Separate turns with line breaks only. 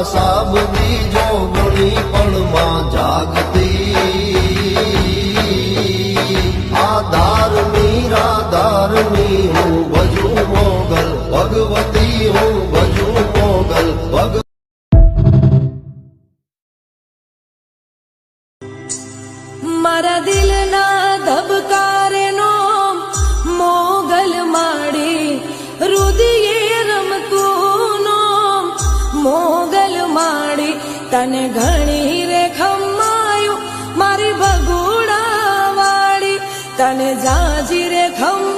સાબદી જોગણી પળમાં જાગતી આધારની રાધારની હું ભજું મોગલ ભગવતી હું ભજું મોગલ
મારા દિલના ધબકારેનો મોગલ માડી રુદિયે રમતું નો મોગલ માડી તને ઘણી રે ખમાયું મારી ભગુડા વાળી તને જાજી રે ખમ